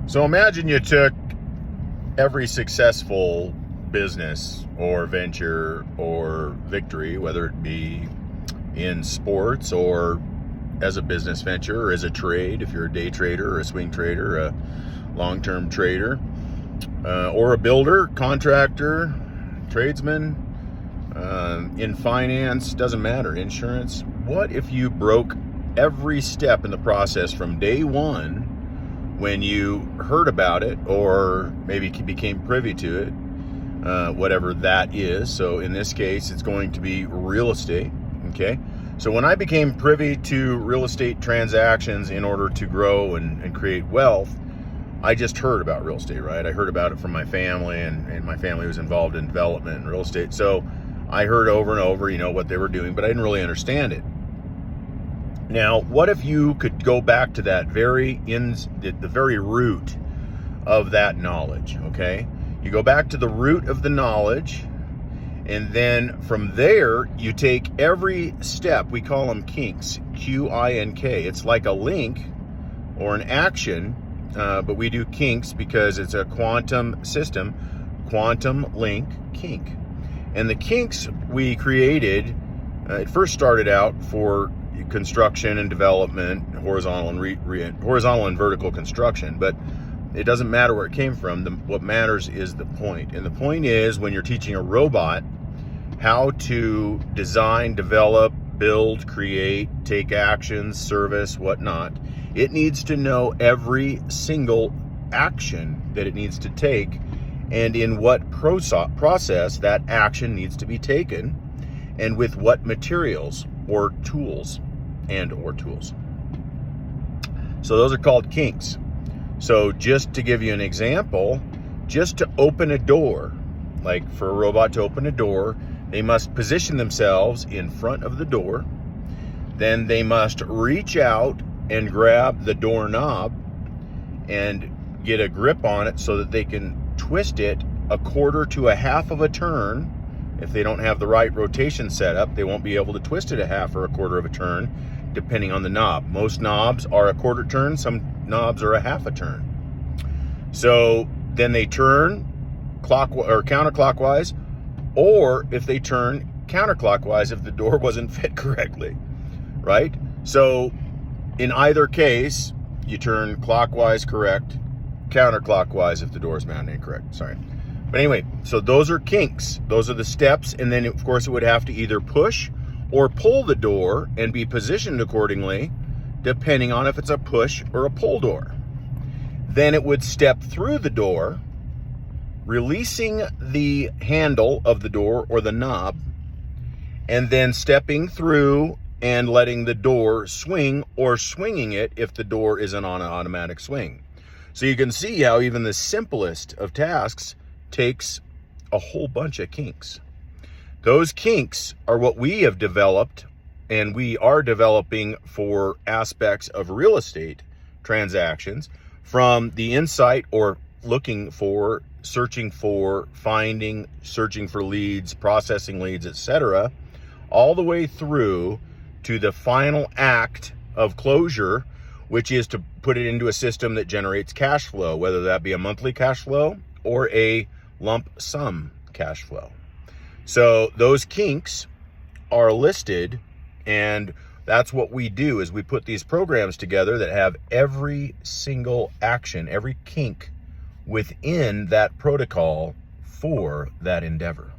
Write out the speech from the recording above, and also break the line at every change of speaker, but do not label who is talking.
So imagine you took every successful business or venture or victory, whether it be in sports or as a business venture or as a trade, if you're a day trader or a swing trader, a long-term trader, or a builder, contractor, tradesman, in finance, doesn't matter, insurance. What if you broke every step in the process from day one when you heard about it or maybe became privy to it, whatever that is. So in this case, it's going to be real estate, okay? So when I became privy to real estate transactions in order to grow and create wealth, I just heard about real estate, right? I heard about it from my family, and my family was involved in development and real estate. So I heard over and over, what they were doing, but I didn't really understand it. Now, what if you could go back to that the very root of that knowledge, okay? You go back to the root of the knowledge, and then from there, you take every step. We call them Qinks, Q-I-N-K. It's like a link or an action, but we do Qinks because it's a quantum system, quantum link kink. And the Qinks we created, it first started out for construction and development, horizontal and vertical construction, but it doesn't matter where it came from. What matters is the point. And the point is, when you're teaching a robot how to design, develop, build, create, take actions, service, whatnot, it needs to know every single action that it needs to take and in what process that action needs to be taken and with what materials or tools or tools. So those are called Qinks. So just to give you an example, just to open a door, like for a robot to open a door, they must position themselves in front of the door. Then they must reach out and grab the doorknob and get a grip on it so that they can twist it a quarter to a half of a turn. If they don't have the right rotation set up, they won't be able to twist it a half or a quarter of a turn, depending on the knob. Most knobs are a quarter turn, some knobs are a half a turn. So then they turn clockwise or counterclockwise, or if they turn counterclockwise if the door wasn't fit correctly, right? So in either case, you turn clockwise correct, counterclockwise if the door is mounted incorrect, sorry. But anyway, so those are Qinks. Those are the steps, and then of course it would have to either push or pull the door and be positioned accordingly, depending on if it's a push or a pull door. Then it would step through the door, releasing the handle of the door or the knob, and then stepping through and letting the door swing or swinging it if the door isn't on an automatic swing. So you can see how even the simplest of tasks takes a whole bunch of Qinks. Those Qinks are what we have developed and we are developing for aspects of real estate transactions, from the insight or looking for, searching for, finding, searching for leads, processing leads, etc., all the way through to the final act of closure, which is to put it into a system that generates cash flow, whether that be a monthly cash flow or a lump sum cash flow. So those Qinks are listed, and that's what we do, is we put these programs together that have every single action, every Qink within that protocol for that endeavor.